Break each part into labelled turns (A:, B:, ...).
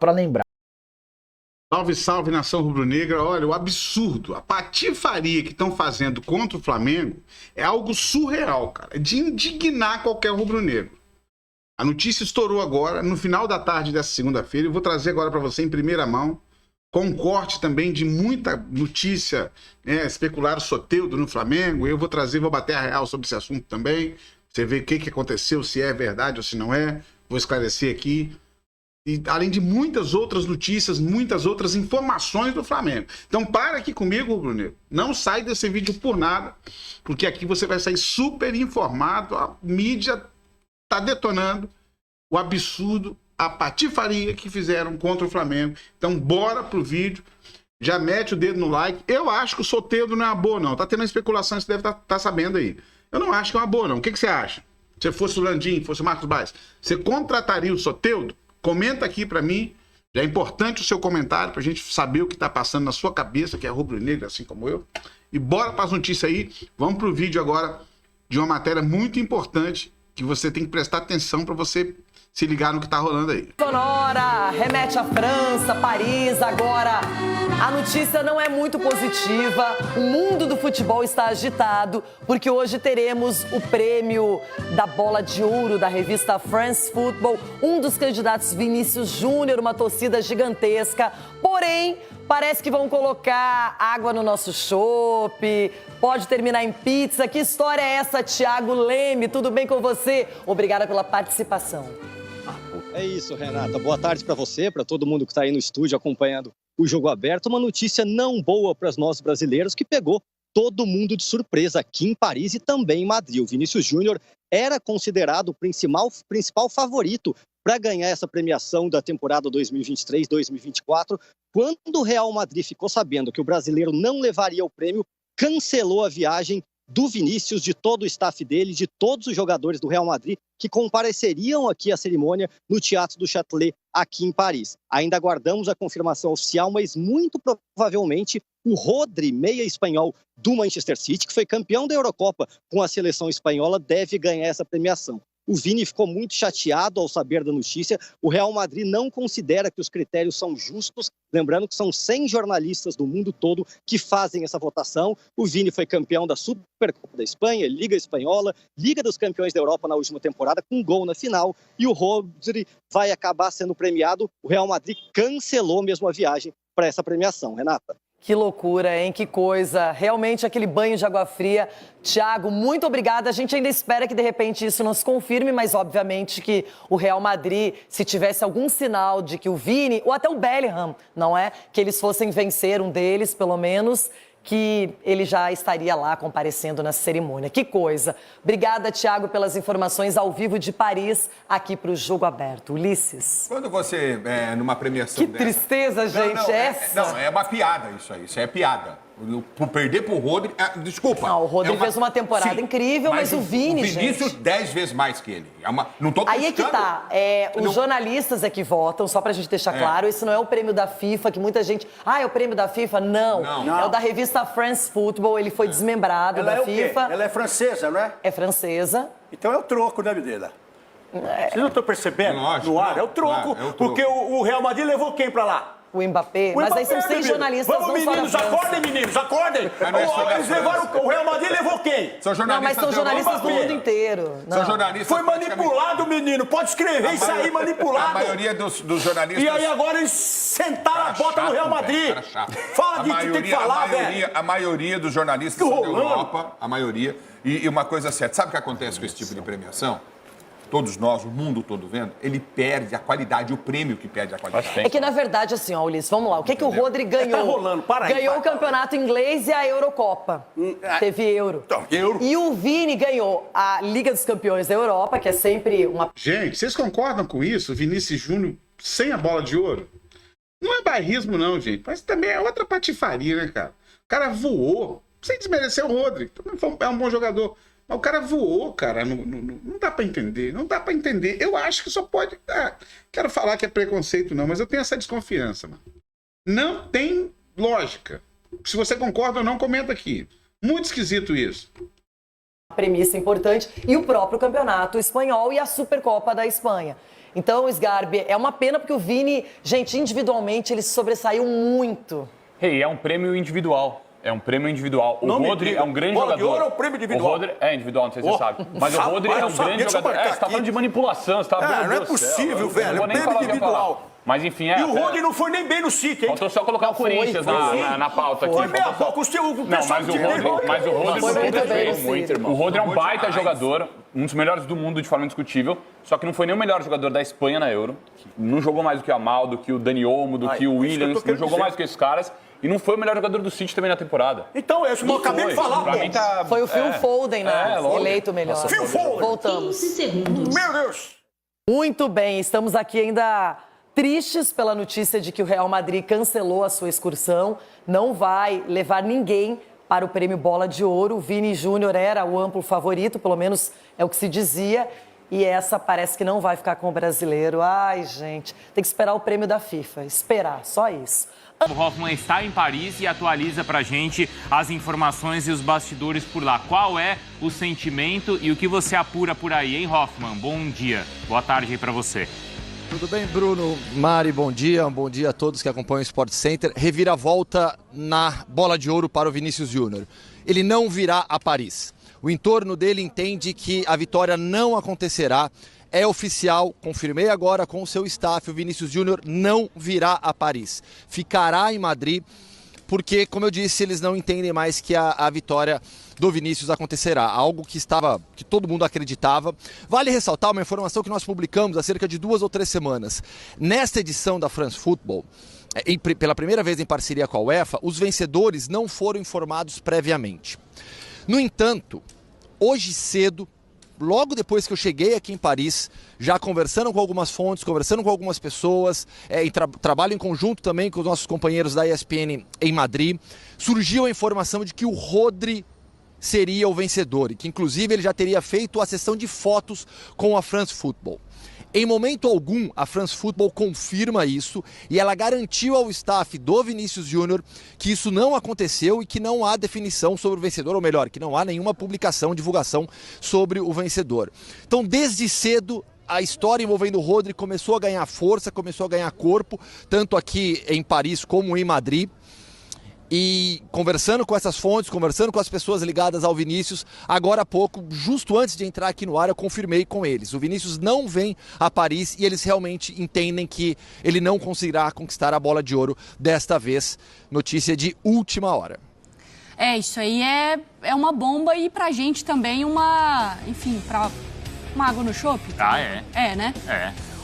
A: para lembrar.
B: Salve, salve, nação rubro-negra. Olha, o absurdo, a patifaria que estão fazendo contra o Flamengo é algo surreal, cara. É de indignar qualquer rubro-negro. A notícia estourou agora, no final da tarde dessa segunda-feira. Eu vou trazer agora para você em primeira mão, com um corte também de muita notícia, né, especular o Soteldo no Flamengo. Eu vou trazer, vou bater a real sobre esse assunto também. Você vê o que aconteceu, se é verdade ou se não é. Vou esclarecer aqui. E além de muitas outras notícias, muitas outras informações do Flamengo. Então para aqui comigo, Bruno. Não sai desse vídeo por nada, porque aqui você vai sair super informado. A mídia tá detonando o absurdo, a patifaria que fizeram contra o Flamengo. Então bora pro vídeo. Já mete o dedo no like. Eu acho que o Soteldo não é uma boa, não. Tá tendo uma especulação, você deve tá sabendo aí. Eu não acho que é uma boa, não. O que você acha? Se fosse o Landim, fosse o Marcos Baes, você contrataria o Soteldo? Comenta aqui pra mim, já é importante o seu comentário pra gente saber o que tá passando na sua cabeça, que é rubro-negra, assim como eu. E bora para as notícias aí, vamos pro vídeo agora de uma matéria muito importante que você tem que prestar atenção pra você se ligar no que tá rolando aí.
C: Sonora, remete à França, Paris, agora a notícia não é muito positiva, o mundo do futebol está agitado, porque hoje teremos o prêmio da Bola de Ouro da revista France Football, um dos candidatos Vinícius Júnior, uma torcida gigantesca, porém, parece que vão colocar água no nosso chopp, pode terminar em pizza, que história é essa, Thiago Leme? Tudo bem com você? Obrigada pela participação.
D: É isso, Renata. Boa tarde para você, para todo mundo que está aí no estúdio acompanhando o Jogo Aberto. Uma notícia não boa para nós brasileiros que pegou todo mundo de surpresa aqui em Paris e também em Madrid. O Vinícius Júnior era considerado o principal favorito para ganhar essa premiação da temporada 2023-2024. Quando o Real Madrid ficou sabendo que o brasileiro não levaria o prêmio, cancelou a viagem do Vinícius, de todo o staff dele, de todos os jogadores do Real Madrid que compareceriam aqui à cerimônia no Teatro do Châtelet, aqui em Paris. Ainda aguardamos a confirmação oficial, mas muito provavelmente o Rodri, meia espanhol do Manchester City, que foi campeão da Eurocopa com a seleção espanhola, deve ganhar essa premiação. O Vini ficou muito chateado ao saber da notícia. O Real Madrid não considera que os critérios são justos. Lembrando que são 100 jornalistas do mundo todo que fazem essa votação. O Vini foi campeão da Supercopa da Espanha, Liga Espanhola, Liga dos Campeões da Europa na última temporada, com um gol na final. E o Rodri vai acabar sendo premiado. O Real Madrid cancelou mesmo a viagem para essa premiação. Renata.
C: Que loucura, hein? Que coisa. Realmente aquele banho de água fria. Thiago, muito obrigada. A gente ainda espera que de repente isso não se confirme, mas obviamente que o Real Madrid, se tivesse algum sinal de que o Vini, ou até o Bellingham, não é? Que eles fossem vencer um deles, pelo menos, que ele já estaria lá comparecendo na cerimônia. Que coisa. Obrigada, Thiago, pelas informações ao vivo de Paris, aqui para o Jogo Aberto. Ulisses.
E: Quando você, numa premiação
C: Que tristeza, gente, essa.
E: Não, é uma piada isso aí, isso é piada. Por perder pro Rodri... desculpa.
C: Não, o Rodri fez uma temporada incrível, mas o Vini, gente...
E: O Vinícius, 10 vezes mais que ele. Não tô
C: Aí é que tá. Os jornalistas é que votam, só pra gente deixar claro, esse não é o prêmio da FIFA, que muita gente... é o prêmio da FIFA? Não. É o da revista France Football, ele foi desmembrado da FIFA.
F: Ela é francesa, não é?
C: É francesa.
F: Então é o troco, né, Videla? Vocês não estão percebendo?
E: Lógico,
F: no ar, é o troco. Porque o Real Madrid levou quem pra lá?
C: O Mbappé. Mas aí são 100 jornalistas,
F: Vamos,
C: não só
F: meninos,
C: da França.
F: acordem, meninos, acordem. Eles levaram, o Real Madrid levou quem?
E: São
C: Não,
E: jornalistas
C: mas são jornalistas do
E: Europa,
C: mundo inteiro.
E: São jornalistas...
F: Foi manipulado, menino. Pode escrever isso aí, manipulado.
E: A maioria dos jornalistas...
F: E aí agora eles sentaram a bota no Real Madrid. Fala de que tem que falar, velho.
E: A maioria dos jornalistas são da Europa, a maioria. E uma coisa certa, sabe o que acontece com esse tipo de premiação? Todos nós, o mundo todo vendo, ele perde a qualidade, o prêmio que perde a qualidade.
C: É que, na verdade, assim, ó, Ulisses, vamos lá. O que o Rodri ganhou?
F: Tá rolando, para aí.
C: Ganhou o campeonato inglês e a Eurocopa. Teve Euro.
F: Euro.
C: E o Vini ganhou a Liga dos Campeões da Europa, que é sempre uma...
B: Gente, vocês concordam com isso? Vinícius Júnior sem a bola de ouro? Não é bairrismo, não, gente. Mas também é outra patifaria, né, cara? O cara voou, sem desmerecer o Rodri. Também é um bom jogador. Mas o cara voou, cara. Não dá pra entender. Não dá pra entender. Eu acho que só pode... quero falar que é preconceito, não. Mas eu tenho essa desconfiança, mano. Não tem lógica. Se você concorda ou não, comenta aqui. Muito esquisito isso.
C: premissa importante, e o próprio campeonato espanhol e a Supercopa da Espanha. Então, Sgarbi, é uma pena porque o Vini, gente, individualmente ele sobressaiu muito.
A: É um prêmio individual. É um prêmio individual. O Rodri é um grande jogador.
F: Bola de Ouro é um prêmio individual.
A: O Rodri é individual, não sei se você sabe. Mas o Rodri é um grande jogador. Você tá falando de manipulação, você tá
F: não é possível, velho. É prêmio individual.
A: Mas enfim,
F: E o Rodri não foi nem bem no City, hein?
A: Faltou só colocar o Corinthians na pauta aqui.
F: Foi meia boca,
A: mas o Rodri é um baita jogador, um dos melhores do mundo de forma indiscutível, só que não foi nem o melhor jogador da Espanha na Euro. Não jogou mais do que o Amal, do que o Dani Olmo, do que o Williams, não jogou mais do que esses caras. E não foi o melhor jogador do City também na temporada.
F: Então, eu acabei de falar.
A: Pra mim tá...
C: Foi o Phil Foden, né? Eleito melhor.
F: Phil Foden.
C: Voltamos.
G: 15 segundos.
F: Meu Deus.
C: Muito bem, estamos aqui ainda tristes pela notícia de que o Real Madrid cancelou a sua excursão. Não vai levar ninguém para o prêmio Bola de Ouro. O Vini Júnior era o amplo favorito, pelo menos é o que se dizia. E essa parece que não vai ficar com o brasileiro. Ai, gente, tem que esperar o prêmio da FIFA. Esperar, só isso.
H: O Hoffman está em Paris e atualiza pra gente as informações e os bastidores por lá. Qual é o sentimento e o que você apura por aí, hein, Hoffman? Bom dia. Boa tarde aí pra você.
I: Tudo bem, Bruno? Mari, bom dia. Um bom dia a todos que acompanham o Sport Center. Reviravolta na Bola de Ouro para o Vinícius Júnior. Ele não virá a Paris. O entorno dele entende que a vitória não acontecerá. É oficial, confirmei agora com o seu staff, o Vinícius Júnior não virá a Paris. Ficará em Madrid, porque, como eu disse, eles não entendem mais que a vitória do Vinícius acontecerá. Algo que todo mundo acreditava. Vale ressaltar uma informação que nós publicamos há cerca de 2 ou 3 semanas. Nesta edição da France Football, pela primeira vez em parceria com a UEFA, os vencedores não foram informados previamente. No entanto, hoje cedo, logo depois que eu cheguei aqui em Paris, já conversando com algumas fontes, conversando com algumas pessoas, trabalho em conjunto também com os nossos companheiros da ESPN em Madrid, surgiu a informação de que o Rodri seria o vencedor e que inclusive ele já teria feito a sessão de fotos com a France Football. Em momento algum, a France Football confirma isso e ela garantiu ao staff do Vinícius Júnior que isso não aconteceu e que não há definição sobre o vencedor, ou melhor, que não há nenhuma publicação, divulgação sobre o vencedor. Então, desde cedo, a história envolvendo o Rodri começou a ganhar força, começou a ganhar corpo, tanto aqui em Paris como em Madrid. E conversando com essas fontes, conversando com as pessoas ligadas ao Vinícius, agora há pouco, justo antes de entrar aqui no ar, eu confirmei com eles. O Vinícius não vem a Paris e eles realmente entendem que ele não conseguirá conquistar a Bola de Ouro desta vez. Notícia de última hora.
J: Isso aí é uma bomba e pra gente também enfim, pra uma água no chope. Né?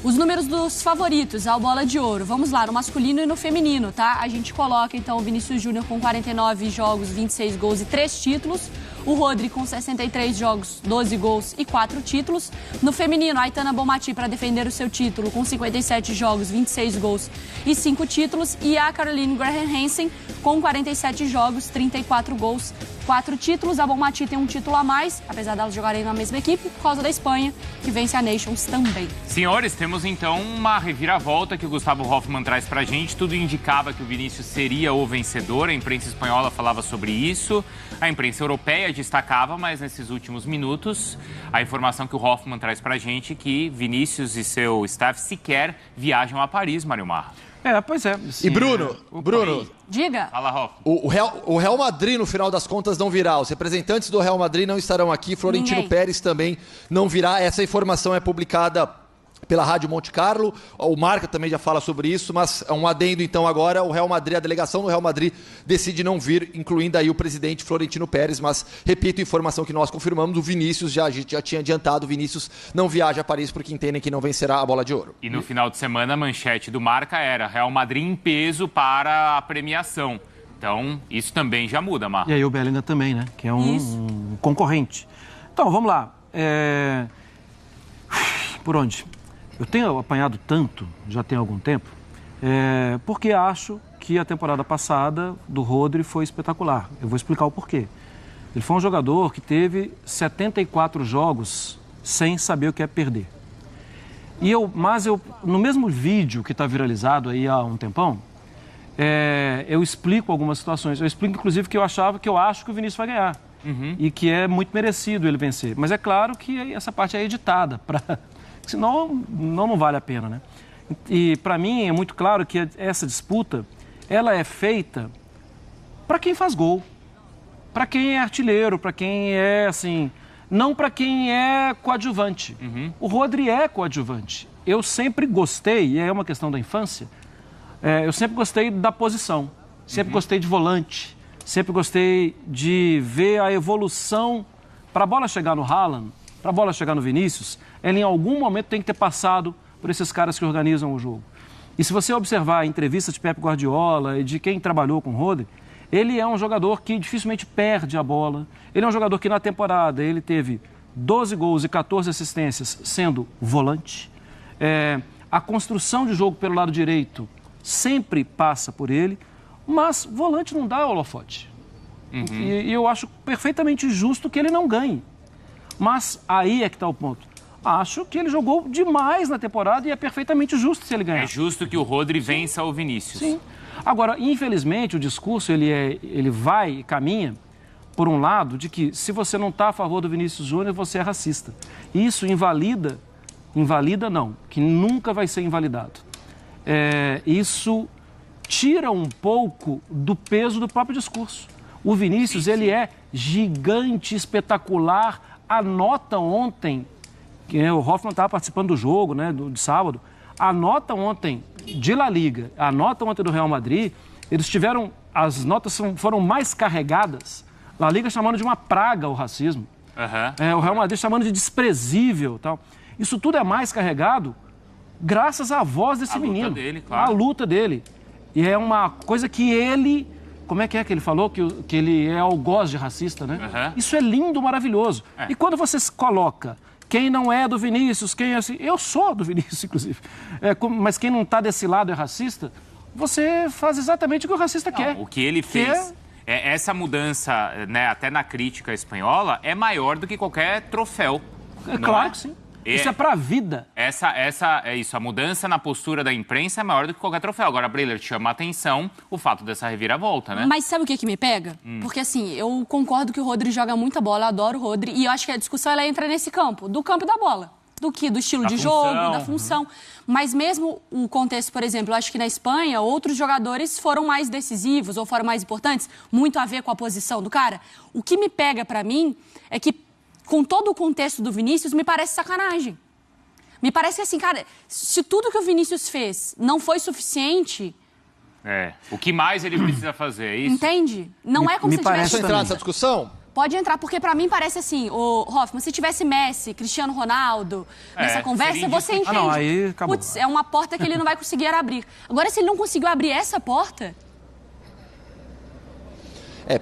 J: Os números dos favoritos ao Bola de Ouro. Vamos lá, no masculino e no feminino, tá? A gente coloca, então, o Vinícius Júnior com 49 jogos, 26 gols e 3 títulos. O Rodri com 63 jogos, 12 gols e 4 títulos. No feminino, a Aitana Bonmatí para defender o seu título com 57 jogos, 26 gols e 5 títulos. E a Caroline Graham Hansen com 47 jogos, 34 gols, 4 títulos. A Bonmatí tem um título a mais, apesar delas jogarem na mesma equipe, por causa da Espanha, que vence a Nations também.
H: Senhores, temos então uma reviravolta que o Gustavo Hoffman traz pra gente. Tudo indicava que o Vinícius seria o vencedor. A imprensa espanhola falava sobre isso. A imprensa europeia destacava, mas nesses últimos minutos, a informação que o Hoffman traz pra gente é que Vinícius e seu staff sequer viajam a Paris, Mário Marra.
A: Pois é.
I: Sim, e Bruno,
J: diga.
H: Fala, Hoffman.
I: O Real Madrid, no final das contas, não virá. Os representantes do Real Madrid não estarão aqui. Florentino Pérez também não virá. Essa informação é publicada pela Rádio Monte Carlo, o Marca também já fala sobre isso, mas é um adendo então agora, o Real Madrid, a delegação do Real Madrid decide não vir, incluindo aí o presidente Florentino Pérez, mas repito a informação que nós confirmamos, o Vinícius, a gente já tinha adiantado, o Vinícius não viaja a Paris porque entendem que não vencerá a Bola de Ouro.
H: E no final de semana a manchete do Marca era Real Madrid em peso para a premiação. Então, isso também já muda, Marca.
A: E aí o Bellingham também, né? Que é um concorrente. Então, vamos lá. Por onde? Eu tenho apanhado tanto, já tem algum tempo, porque acho que a temporada passada do Rodri foi espetacular. Eu vou explicar o porquê. Ele foi um jogador que teve 74 jogos sem saber o que é perder. Mas no mesmo vídeo que está viralizado aí há um tempão, eu explico algumas situações. Eu explico, inclusive, que eu acho que o Vinícius vai ganhar. e que é muito merecido ele vencer. Mas é claro que essa parte é editada, senão não vale a pena, né? E para mim é muito claro que essa disputa, ela é feita para quem faz gol, para quem é artilheiro, para quem é assim, não para quem é coadjuvante. O Rodri é coadjuvante. Eu sempre gostei, e é uma questão da infância, eu sempre gostei da posição, sempre gostei de volante, sempre gostei de ver a evolução para a bola chegar no Haaland, para a bola chegar no Vinícius, ela em algum momento tem que ter passado por esses caras que organizam o jogo. E se você observar a entrevista de Pep Guardiola e de quem trabalhou com o Rodri, ele é um jogador que dificilmente perde a bola. Ele é um jogador que na temporada ele teve 12 gols e 14 assistências sendo volante. A construção de jogo pelo lado direito sempre passa por ele, mas volante não dá holofote. E eu acho perfeitamente justo que ele não ganhe. Mas aí é que está o ponto. Acho que ele jogou demais na temporada e é perfeitamente justo se ele ganhar.
H: É justo que o Rodri vença o Vinícius.
A: Sim. Agora, infelizmente, o discurso ele vai e caminha por um lado de que se você não está a favor do Vinícius Júnior, você é racista. Isso invalida não, que nunca vai ser invalidado. Isso tira um pouco do peso do próprio discurso. O Vinícius, ele é gigante, espetacular. A nota ontem, que o Hoffmann estava participando do jogo, né, de sábado, a nota ontem de La Liga, a nota ontem do Real Madrid, eles tiveram, as notas foram mais carregadas. La Liga chamando de uma praga o racismo. O Real Madrid chamando de desprezível, tal. Isso tudo é mais carregado graças à voz desse menino. Luta dele, claro. A luta dele. E é uma coisa que ele... Como é que ele falou? Que ele é algoz de racista, né? Isso é lindo, maravilhoso. E quando você coloca quem não é do Vinícius, quem é assim... Eu sou do Vinícius, inclusive. Mas quem não está desse lado é racista, você faz exatamente o que o racista quer.
H: O que ele fez... Essa mudança, né, até na crítica espanhola, é maior do que qualquer troféu.
A: Claro que sim. Isso é pra vida.
H: A mudança na postura da imprensa é maior do que qualquer troféu. Agora, Breler, te chama a atenção o fato dessa reviravolta, né?
J: Mas sabe o que me pega? Porque assim, eu concordo que o Rodri joga muita bola, eu adoro o Rodri, e eu acho que a discussão ela entra nesse campo, do campo da bola. Do estilo de jogo, da função. Mas mesmo o contexto, por exemplo, eu acho que na Espanha, outros jogadores foram mais decisivos ou foram mais importantes, muito a ver com a posição do cara. O que me pega pra mim é que, com todo o contexto do Vinícius, me parece sacanagem. Me parece que assim, cara, se tudo que o Vinícius fez não foi suficiente...
H: O que mais ele precisa fazer, é isso?
J: Entende? Não é como se tivesse...
I: Posso entrar nessa discussão?
J: Pode entrar, porque pra mim parece assim, o Hoffmann, se tivesse Messi, Cristiano Ronaldo, nessa conversa, você entende.
A: Aí acabou.
J: Putz, é uma porta que ele não vai conseguir abrir. Agora, se ele não conseguiu abrir essa porta...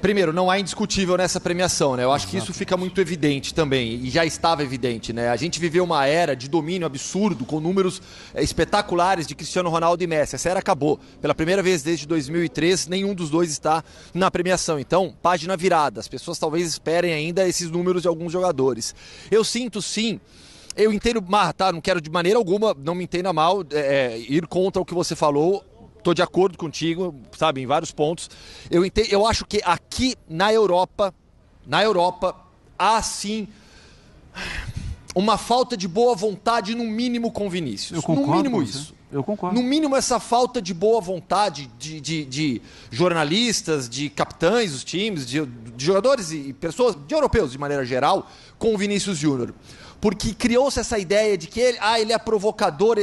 I: Primeiro, não há indiscutível nessa premiação, né? Eu acho que isso fica muito evidente também, e já estava evidente, né? A gente viveu uma era de domínio absurdo, com números espetaculares de Cristiano Ronaldo e Messi. Essa era acabou. Pela primeira vez desde 2003, nenhum dos dois está na premiação. Então, página virada. As pessoas talvez esperem ainda esses números de alguns jogadores. Eu sinto, sim... Eu entendo, tá? Não quero de maneira alguma, não me entenda mal, ir contra o que você falou. Estou de acordo contigo, sabe, em vários pontos. Eu acho que aqui na Europa, há sim uma falta de boa vontade, no mínimo, com Vinícius.
A: Eu concordo.
I: No mínimo isso.
A: Eu concordo.
I: No mínimo essa falta de boa vontade de jornalistas, de capitães dos times, de jogadores e pessoas, de europeus de maneira geral, com o Vinícius Júnior. Porque criou-se essa ideia de que ele é provocador,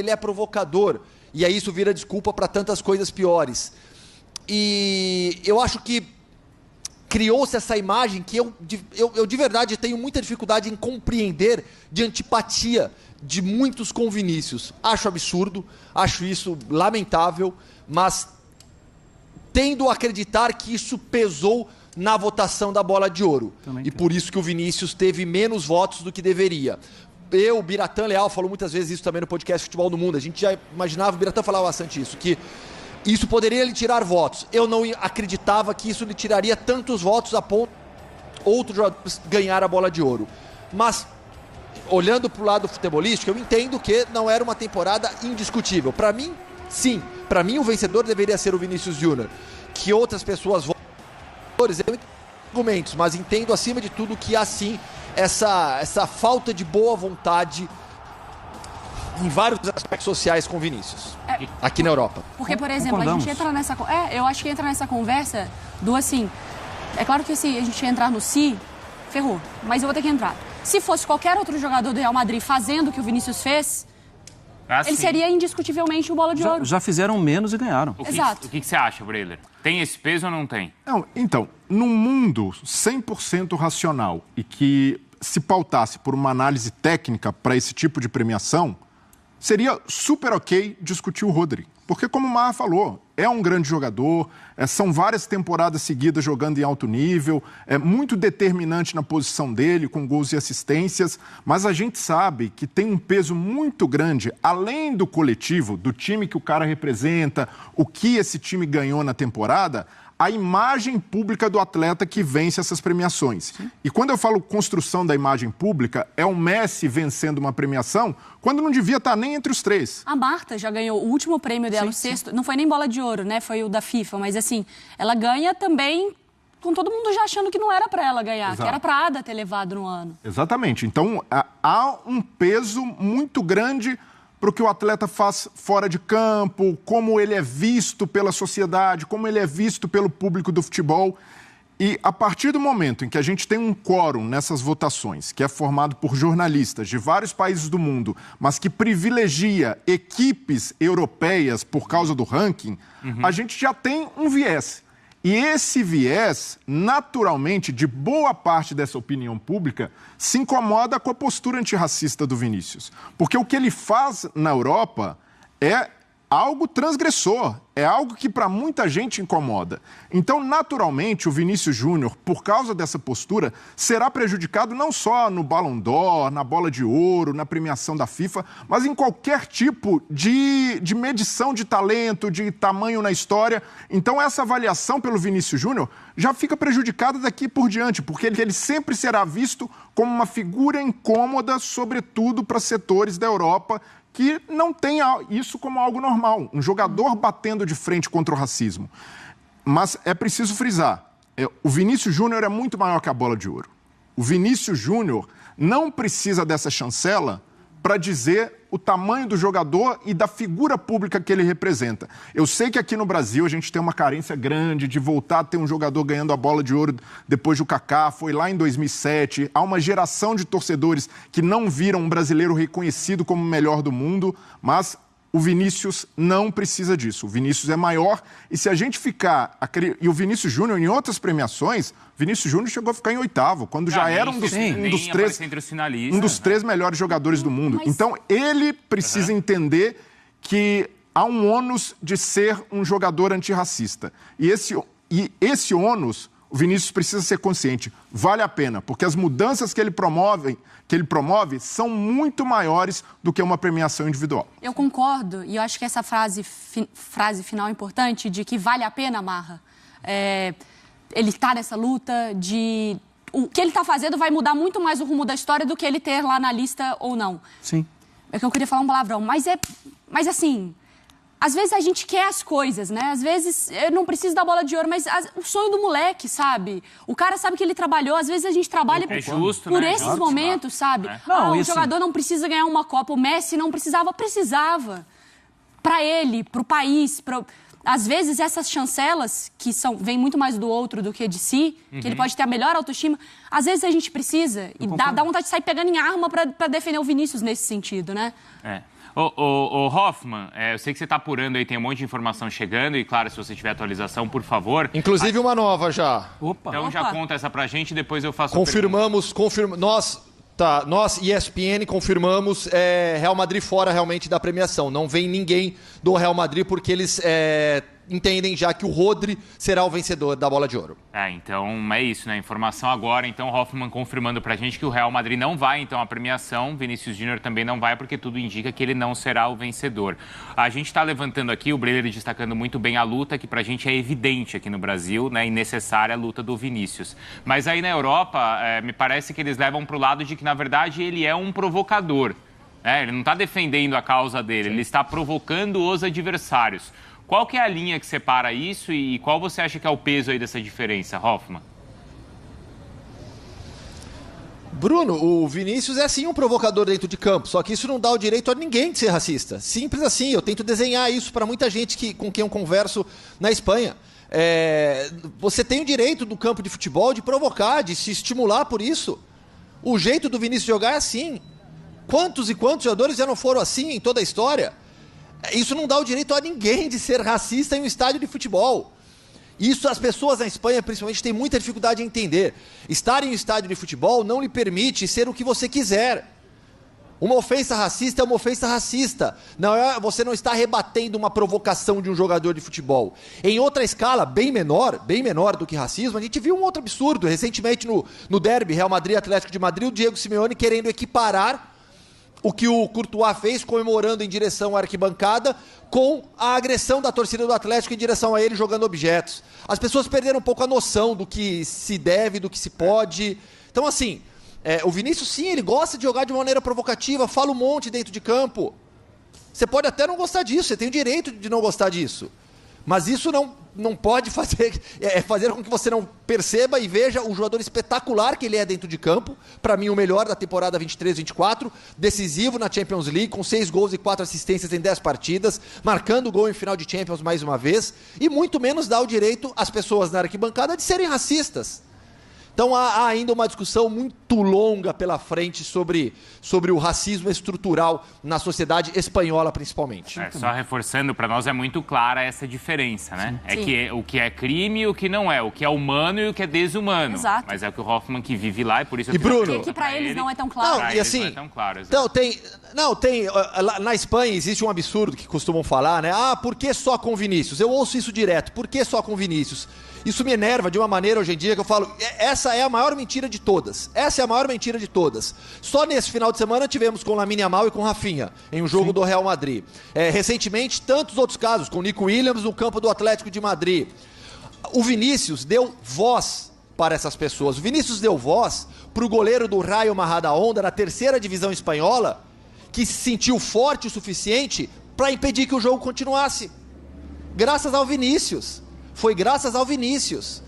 I: E aí isso vira desculpa para tantas coisas piores. E eu acho que criou-se essa imagem que eu de verdade tenho muita dificuldade em compreender, de antipatia de muitos com Vinícius. Acho absurdo, acho isso lamentável, mas tendo a acreditar que isso pesou na votação da Bola de Ouro. E por isso que o Vinícius teve menos votos do que deveria. O Biratã Leal falou muitas vezes isso também no podcast Futebol do Mundo. A gente já imaginava, o Biratã falava bastante isso, que isso poderia lhe tirar votos. Eu não acreditava que isso lhe tiraria tantos votos a ponto de outros jogadores ganhar a Bola de Ouro. Mas, olhando para o lado futebolístico, eu entendo que não era uma temporada indiscutível. Para mim, sim. Para mim, o vencedor deveria ser o Vinícius Júnior. Que outras pessoas votam. argumentos, mas entendo acima de tudo que há sim essa falta de boa vontade em vários aspectos sociais com Vinícius, aqui na Europa.
J: Porque, por exemplo, a gente entra nessa... eu acho que entra nessa conversa do assim... É claro que se a gente entrar no ferrou, mas eu vou ter que entrar. Se fosse qualquer outro jogador do Real Madrid fazendo o que o Vinícius fez, ele seria indiscutivelmente o Bola de Ouro.
A: Já fizeram menos e ganharam.
J: Exato.
H: O que você acha, Breler? Tem esse peso ou não tem?
G: Não, então, num mundo 100% racional e que se pautasse por uma análise técnica para esse tipo de premiação, seria super ok discutir o Rodri. Porque, como o Mar falou, é um grande jogador, são várias temporadas seguidas jogando em alto nível, é muito determinante na posição dele, com gols e assistências, mas a gente sabe que tem um peso muito grande, além do coletivo, do time que o cara representa, o que esse time ganhou na temporada, a imagem pública do atleta que vence essas premiações. Sim. E quando eu falo construção da imagem pública, é o Messi vencendo uma premiação quando não devia estar nem entre os 3.
J: A Marta já ganhou o último prêmio dela, o sexto. Não foi nem Bola de Ouro, né? Foi o da FIFA, mas assim, ela ganha também com todo mundo já achando que não era para ela ganhar, Exato. Que era para a Ada ter levado no ano.
G: Exatamente. Então, há um peso muito grande para o que o atleta faz fora de campo, como ele é visto pela sociedade, como ele é visto pelo público do futebol. E a partir do momento em que a gente tem um quórum nessas votações, que é formado por jornalistas de vários países do mundo, mas que privilegia equipes europeias por causa do ranking, a gente já tem um viés. E esse viés, naturalmente, de boa parte dessa opinião pública, se incomoda com a postura antirracista do Vinícius. Porque o que ele faz na Europa é algo transgressor, é algo que para muita gente incomoda. Então, naturalmente, o Vinícius Júnior, por causa dessa postura, será prejudicado não só no Ballon d'Or, na Bola de Ouro, na premiação da FIFA, mas em qualquer tipo de medição de talento, de tamanho na história. Então, essa avaliação pelo Vinícius Júnior já fica prejudicada daqui por diante, porque ele sempre será visto como uma figura incômoda, sobretudo para setores da Europa que não tem isso como algo normal, um jogador batendo de frente contra o racismo. Mas é preciso frisar, o Vinícius Júnior é muito maior que a Bola de Ouro. O Vinícius Júnior não precisa dessa chancela para dizer o tamanho do jogador e da figura pública que ele representa. Eu sei que aqui no Brasil a gente tem uma carência grande de voltar a ter um jogador ganhando a Bola de Ouro depois do Kaká, foi lá em 2007. Há uma geração de torcedores que não viram um brasileiro reconhecido como o melhor do mundo, mas o Vinícius não precisa disso. O Vinícius é maior e se a gente ficar... E o Vinícius Júnior, em outras premiações, Vinícius Júnior chegou a ficar em 8º, quando já era um dos 3 melhores jogadores do mundo.
J: Mas...
G: Então, ele precisa entender que há um ônus de ser um jogador antirracista. E esse ônus, o Vinícius precisa ser consciente. Vale a pena, porque as mudanças que ele promove são muito maiores do que uma premiação individual.
J: Eu concordo, e eu acho que essa frase final é importante, de que vale a pena, Marra. Ele está nessa luta de... O que ele está fazendo vai mudar muito mais o rumo da história do que ele ter lá na lista ou não.
A: Sim.
J: É que eu queria falar um palavrão, mas assim... Às vezes a gente quer as coisas, né? Às vezes eu não preciso da Bola de Ouro, mas o sonho do moleque, sabe? O cara sabe que ele trabalhou, às vezes a gente trabalha por esses momentos, sabe? O jogador não precisa ganhar uma Copa, o Messi não precisava. Pra ele, pro país, às vezes essas chancelas, que vêm muito mais do outro do que de si, que ele pode ter a melhor autoestima, às vezes a gente precisa, e dá vontade de sair pegando em arma pra defender o Vinícius nesse sentido, né?
H: Ô Hoffman, eu sei que você está apurando aí, tem um monte de informação chegando e, claro, se você tiver atualização, por favor.
I: Inclusive uma nova já.
H: Então já conta essa pra gente e depois eu faço
I: Confirmamos, nós, ESPN, confirmamos Real Madrid fora realmente da premiação. Não vem ninguém do Real Madrid porque eles entendem já que o Rodri será o vencedor da Bola de Ouro.
H: Então é isso, né? Informação agora. Então, Hoffman confirmando pra gente que o Real Madrid não vai, então, à premiação. Vinícius Júnior também não vai, porque tudo indica que ele não será o vencedor. A gente está levantando aqui, o Breler destacando muito bem a luta, que pra gente é evidente aqui no Brasil, né? E necessária a luta do Vinícius. Mas aí na Europa, me parece que eles levam pro lado de que, na verdade, ele é um provocador. Ele não está defendendo a causa dele, ele está provocando os adversários. Qual que é a linha que separa isso e qual você acha que é o peso aí dessa diferença, Hoffman?
I: Bruno, o Vinícius é sim um provocador dentro de campo, só que isso não dá o direito a ninguém de ser racista. Simples assim, eu tento desenhar isso para muita gente com quem eu converso na Espanha. Você tem o direito do campo de futebol de provocar, de se estimular por isso. O jeito do Vinícius jogar é assim. Quantos e quantos jogadores já não foram assim em toda a história? Isso não dá o direito a ninguém de ser racista em um estádio de futebol. Isso as pessoas na Espanha, principalmente, têm muita dificuldade em entender. Estar em um estádio de futebol não lhe permite ser o que você quiser. Uma ofensa racista é uma ofensa racista. Você não está rebatendo uma provocação de um jogador de futebol. Em outra escala, bem menor do que racismo, a gente viu um outro absurdo. Recentemente no derby Real Madrid Atlético de Madrid, o Diego Simeone querendo equiparar o que o Courtois fez, comemorando em direção à arquibancada, com a agressão da torcida do Atlético em direção a ele, jogando objetos. As pessoas perderam um pouco a noção do que se deve, do que se pode. Então, assim, o Vinícius, sim, ele gosta de jogar de maneira provocativa, fala um monte dentro de campo. Você pode até não gostar disso, você tem o direito de não gostar disso. Mas isso não pode fazer com que você não perceba e veja o jogador espetacular que ele é dentro de campo. Para mim, o melhor da temporada 23-24, decisivo na Champions League, com 6 gols e 4 assistências em 10 partidas, marcando gol em final de Champions mais uma vez, e muito menos dá o direito às pessoas na arquibancada de serem racistas. Então há ainda uma discussão muito longa pela frente sobre o racismo estrutural na sociedade espanhola, principalmente.
H: Só reforçando, para nós é muito clara essa diferença, né? Sim. O que é crime e o que não é, o que é humano e o que é desumano.
J: Exato.
H: Mas é o que o Hoffman que vive lá e por isso...
I: E Bruno...
J: Que para eles não é tão claro.
I: Não, e assim...
H: Não é tão claro,
I: na Espanha existe um absurdo que costumam falar, né? Por que só com Vinícius? Eu ouço isso direto. Por que só com Vinícius? Isso me enerva de uma maneira hoje em dia que eu falo, essa é a maior mentira de todas. Essa é a maior mentira de todas. Só nesse final de semana tivemos com Lamine Yamal e com Rafinha, em um jogo do Real Madrid. Recentemente, tantos outros casos, com Nico Williams no campo do Atlético de Madrid. O Vinícius deu voz para essas pessoas. O Vinícius deu voz para o goleiro do Rayo Majadahonda, da 3ª divisão espanhola, que se sentiu forte o suficiente para impedir que o jogo continuasse. Graças ao Vinícius. Foi graças ao Vinícius.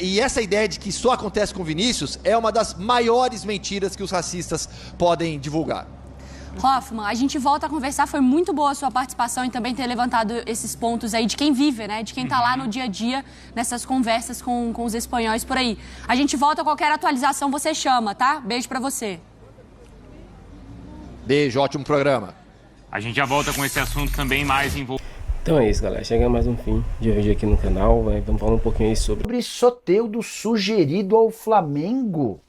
I: E essa ideia de que só acontece com o Vinícius é uma das maiores mentiras que os racistas podem divulgar.
J: Hoffman, a gente volta a conversar, foi muito boa a sua participação e também ter levantado esses pontos aí de quem vive, né? De quem tá lá no dia a dia, nessas conversas com os espanhóis por aí. A gente volta, qualquer atualização você chama, tá? Beijo pra você.
I: Beijo, ótimo programa.
H: A gente já volta com esse assunto também mais envolvido.
K: Então é isso, galera. Chega mais um fim de vídeo aqui no canal. Vamos falar um pouquinho aí sobre
L: Soteldo sugerido ao Flamengo.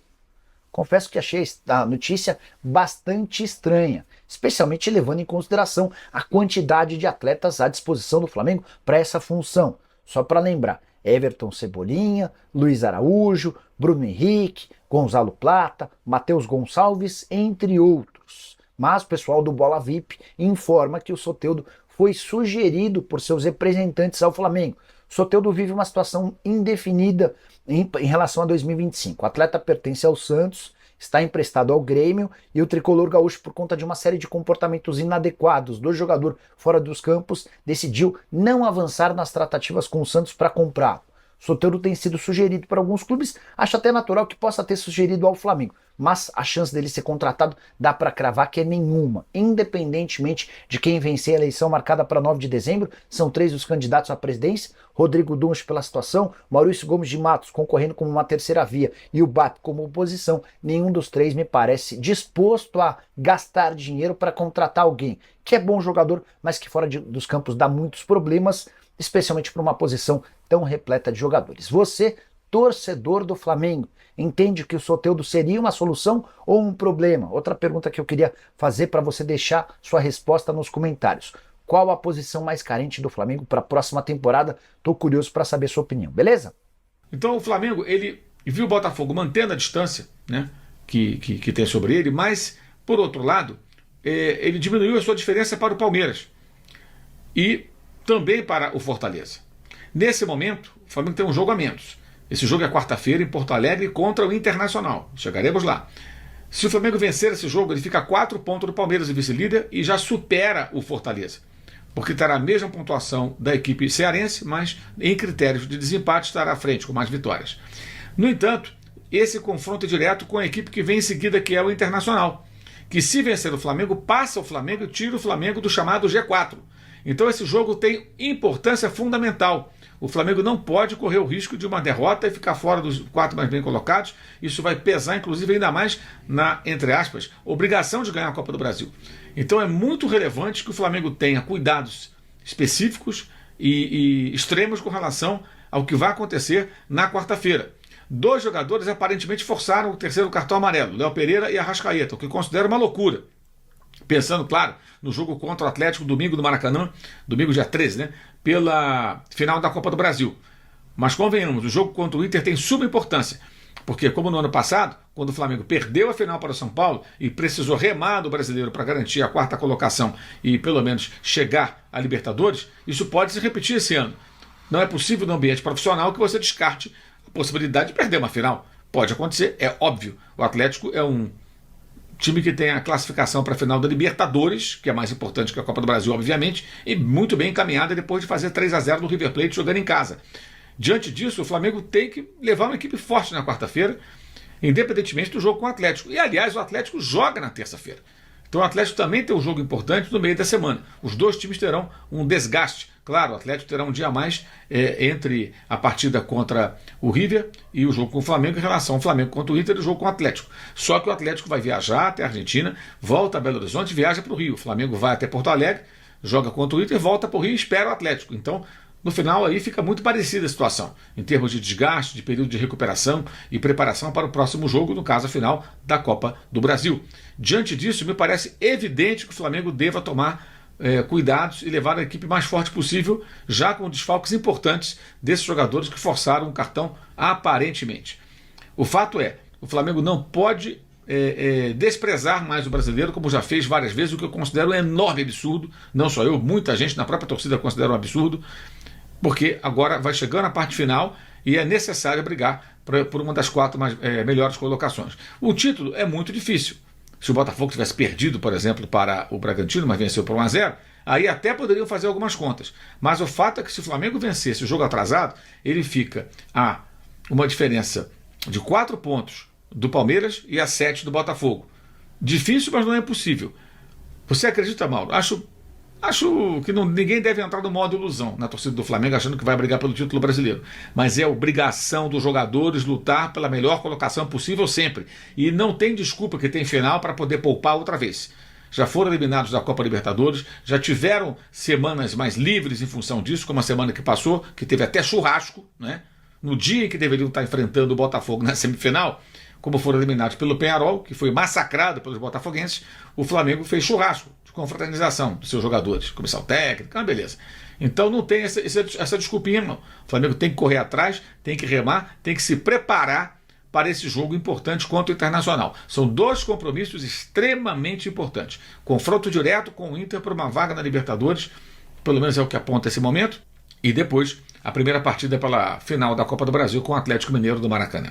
L: Confesso que achei a notícia bastante estranha, especialmente levando em consideração a quantidade de atletas à disposição do Flamengo para essa função. Só para lembrar, Everton Cebolinha, Luiz Araújo, Bruno Henrique, Gonzalo Plata, Matheus Gonçalves, entre outros. Mas o pessoal do Bola VIP informa que o Soteldo foi sugerido por seus representantes ao Flamengo. Soteldo vive uma situação indefinida em relação a 2025. O atleta pertence ao Santos, está emprestado ao Grêmio e o tricolor gaúcho, por conta de uma série de comportamentos inadequados do jogador fora dos campos, decidiu não avançar nas tratativas com o Santos para comprá-lo. Soteldo tem sido sugerido para alguns clubes, acho até natural que possa ter sugerido ao Flamengo, mas a chance dele ser contratado dá para cravar que é nenhuma. Independentemente de quem vencer a eleição marcada para 9 de dezembro, são 3 os candidatos à presidência: Rodrigo Dunch pela situação, Maurício Gomes de Matos concorrendo como uma terceira via e o BAP como oposição. Nenhum dos 3 me parece disposto a gastar dinheiro para contratar alguém que é bom jogador, mas que fora dos campos dá muitos problemas, especialmente para uma posição tão repleta de jogadores. Você, torcedor do Flamengo, entende que o Soteldo seria uma solução ou um problema? Outra pergunta que eu queria fazer para você deixar sua resposta nos comentários. Qual a posição mais carente do Flamengo para a próxima temporada? Estou curioso para saber sua opinião, beleza?
A: Então o Flamengo, ele viu o Botafogo mantendo a distância, né, que tem sobre ele, mas, por outro lado, ele diminuiu a sua diferença para o Palmeiras e também para o Fortaleza. Nesse momento, o Flamengo tem um jogo a menos. Esse jogo é quarta-feira em Porto Alegre contra o Internacional. Chegaremos lá. Se o Flamengo vencer esse jogo, ele fica a 4 pontos do Palmeiras e vice-líder e já supera o Fortaleza, porque terá a mesma pontuação da equipe cearense, mas em critérios de desempate estará à frente, com mais vitórias. No entanto,
M: esse confronto direto com a equipe que vem em seguida, que é o Internacional, que se vencer o Flamengo, passa o Flamengo e tira o Flamengo do chamado G4. Então esse jogo tem importância fundamental. O Flamengo não pode correr o risco de uma derrota e ficar fora dos 4 mais bem colocados. Isso vai pesar, inclusive, ainda mais na, entre aspas, obrigação de ganhar a Copa do Brasil. Então é muito relevante que o Flamengo tenha cuidados específicos e extremos com relação ao que vai acontecer na quarta-feira. 2 jogadores aparentemente forçaram o 3º cartão amarelo, Léo Pereira e Arrascaeta, o que considero uma loucura. Pensando, claro, no jogo contra o Atlético domingo no Maracanã, domingo dia 13, né? Pela final da Copa do Brasil. Mas convenhamos, o jogo contra o Inter tem suma importância, porque como no ano passado, quando o Flamengo perdeu a final para o São Paulo e precisou remar do Brasileiro para garantir a 4ª colocação e pelo menos chegar à Libertadores, isso pode se repetir esse ano. Não é possível no ambiente profissional que você descarte a possibilidade de perder uma final. Pode acontecer, é óbvio. O Atlético é um time que tem a classificação para a final da Libertadores, que é mais importante que a Copa do Brasil, obviamente, e muito bem encaminhada depois de fazer 3-0 no River Plate jogando em casa. Diante disso, o Flamengo tem que levar uma equipe forte na quarta-feira, independentemente do jogo com o Atlético. E, aliás, o Atlético joga na terça-feira. Então o Atlético também tem um jogo importante no meio da semana. Os 2 times terão um desgaste. Claro, o Atlético terá um dia a mais entre a partida contra o River e o jogo com o Flamengo em relação ao Flamengo contra o Inter e o jogo com o Atlético. Só que o Atlético vai viajar até a Argentina, volta a Belo Horizonte e viaja para o Rio. O Flamengo vai até Porto Alegre, joga contra o Inter, volta para o Rio e espera o Atlético. Então, no final aí fica muito parecida a situação, em termos de desgaste, de período de recuperação e preparação para o próximo jogo, no caso a final da Copa do Brasil. Diante disso, me parece evidente que o Flamengo deva tomar cuidados e levar a equipe mais forte possível, já com desfalques importantes desses jogadores que forçaram o cartão aparentemente. O fato é, o Flamengo não pode desprezar mais o brasileiro, como já fez várias vezes, o que eu considero um enorme absurdo. Não só eu, muita gente na própria torcida considera um absurdo, porque agora vai chegando a parte final e é necessário brigar por uma das 4 melhores colocações. O título é muito difícil. Se o Botafogo tivesse perdido, por exemplo, para o Bragantino, mas venceu por 1-0, aí até poderiam fazer algumas contas. Mas o fato é que se o Flamengo vencesse o jogo atrasado, ele fica a uma diferença de 4 pontos do Palmeiras e a 7 do Botafogo. Difícil, mas não é impossível. Você acredita, Mauro? Acho que ninguém deve entrar no modo ilusão na torcida do Flamengo achando que vai brigar pelo título brasileiro. Mas é obrigação dos jogadores lutar pela melhor colocação possível sempre. E não tem desculpa que tem final para poder poupar outra vez. Já foram eliminados da Copa Libertadores, já tiveram semanas mais livres em função disso, como a semana que passou, que teve até churrasco, né? No dia em que deveriam estar enfrentando o Botafogo na semifinal, como foram eliminados pelo Peñarol, que foi massacrado pelos botafoguenses, o Flamengo fez churrasco de confraternização dos seus jogadores, comissão técnica, beleza. Então não tem essa desculpinha, não. O Flamengo tem que correr atrás, tem que remar, tem que se preparar para esse jogo importante contra o Internacional. São 2 compromissos extremamente importantes. Confronto direto com o Inter por uma vaga na Libertadores, pelo menos é o que aponta esse momento, e depois a primeira partida pela final da Copa do Brasil com o Atlético Mineiro do Maracanã.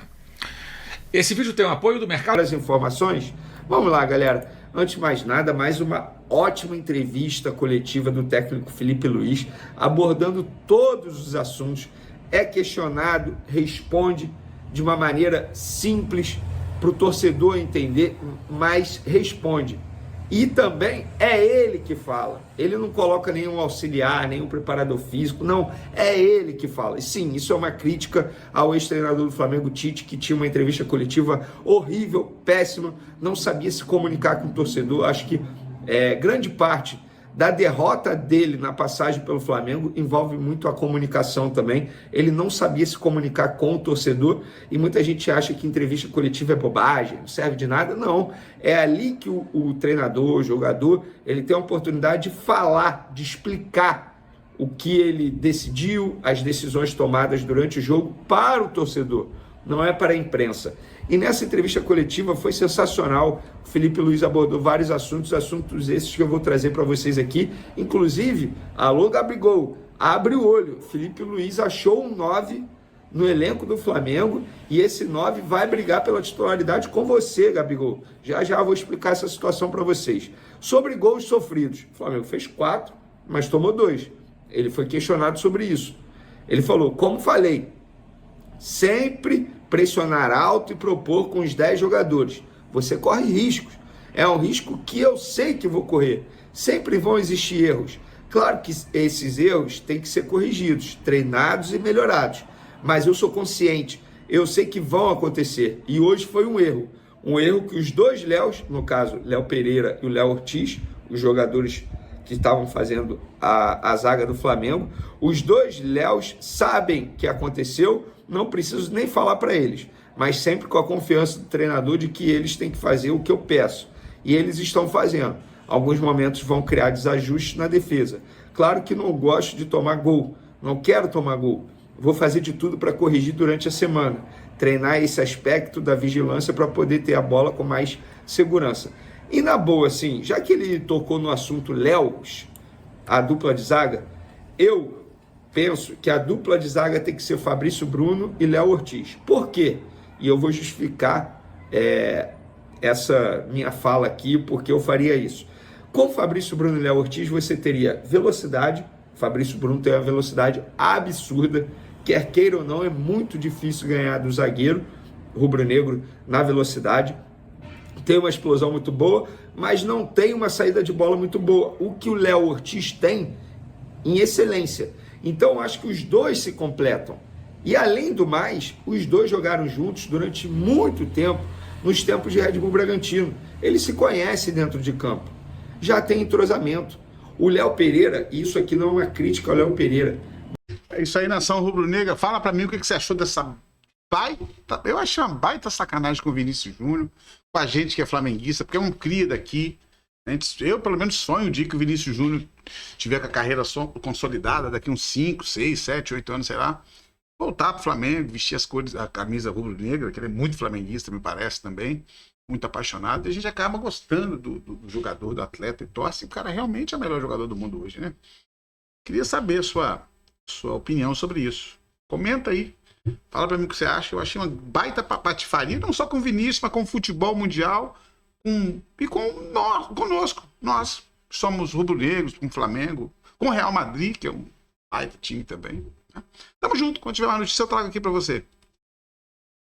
M: Esse vídeo tem o apoio do mercado.
N: As informações, vamos lá, galera. Antes de mais nada, mais uma ótima entrevista coletiva do técnico Felipe Luiz, abordando todos os assuntos. É questionado, responde de uma maneira simples para o torcedor entender, mas responde. E também é ele que fala. Ele não coloca nenhum auxiliar, nenhum preparador físico. Não, é ele que fala. E sim, isso é uma crítica ao ex-treinador do Flamengo, Tite, que tinha uma entrevista coletiva horrível, péssima, não sabia se comunicar com o torcedor. Acho que grande parte da derrota dele na passagem pelo Flamengo envolve muito a comunicação também. Ele não sabia se comunicar com o torcedor e muita gente acha que entrevista coletiva é bobagem, não serve de nada. Não, é ali que o treinador, o jogador, ele tem a oportunidade de falar, de explicar o que ele decidiu, as decisões tomadas durante o jogo para o torcedor, não é para a imprensa. E nessa entrevista coletiva foi sensacional. O Felipe Luiz abordou vários assuntos esses que eu vou trazer para vocês aqui. Inclusive, alô Gabigol, abre o olho. Felipe Luiz achou um 9 no elenco do Flamengo e esse 9 vai brigar pela titularidade com você, Gabigol. Já vou explicar essa situação para vocês. Sobre gols sofridos, o Flamengo fez 4, mas tomou 2. Ele foi questionado sobre isso. Ele falou, como falei, sempre pressionar alto e propor com os 10 jogadores. Você corre riscos. É um risco que eu sei que vou correr. Sempre vão existir erros. Claro que esses erros têm que ser corrigidos, treinados e melhorados. Mas eu sou consciente, eu sei que vão acontecer. E hoje foi um erro. Um erro que os dois Léos, no caso, Léo Pereira e o Léo Ortiz, os jogadores que estavam fazendo a zaga do Flamengo, os dois Léos sabem que aconteceu, não preciso nem falar para eles, mas sempre com a confiança do treinador de que eles têm que fazer o que eu peço. E eles estão fazendo. Alguns momentos vão criar desajustes na defesa. Claro que não gosto de tomar gol, não quero tomar gol. Vou fazer de tudo para corrigir durante a semana, treinar esse aspecto da vigilância para poder ter a bola com mais segurança. E na boa, assim, já que ele tocou no assunto Léos, a dupla de zaga, eu penso que a dupla de zaga tem que ser Fabrício Bruno e Léo Ortiz. Por quê? E eu vou justificar essa minha fala aqui, porque eu faria isso. Com Fabrício Bruno e Léo Ortiz, você teria velocidade. Fabrício Bruno tem uma velocidade absurda. Quer queira ou não, é muito difícil ganhar do zagueiro rubro-negro na velocidade. Tem uma explosão muito boa, mas não tem uma saída de bola muito boa. O que o Léo Ortiz tem em excelência. Então, acho que os dois se completam. E, além do mais, os dois jogaram juntos durante muito tempo, nos tempos de Red Bull Bragantino. Eles se conhecem dentro de campo. Já tem entrosamento. O Léo Pereira, e isso aqui não é uma crítica ao Léo Pereira.
B: É isso aí, nação rubro-negra. Fala pra mim o que você achou dessa baita... Eu achei uma baita sacanagem com o Vinícius Júnior, com a gente que é flamenguista, porque é um cria daqui. Eu, pelo menos, sonho o dia que o Vinícius Júnior tiver com a carreira consolidada, daqui uns 5, 6, 7, 8 anos, sei lá, voltar pro Flamengo, vestir as cores, a camisa rubro-negra, que ele é muito flamenguista, me parece também, muito apaixonado, e a gente acaba gostando do jogador, do atleta, e torce, o cara realmente é o melhor jogador do mundo hoje, né? Queria saber a sua opinião sobre isso. Comenta aí. Fala pra mim o que você acha. Eu achei uma baita patifaria, não só com o Vinícius, mas com o futebol mundial e conosco. Nós somos rubro-negros, com o Flamengo, com o Real Madrid, que é um baita time também. Né? Tamo junto. Quando tiver uma notícia, eu trago aqui pra você.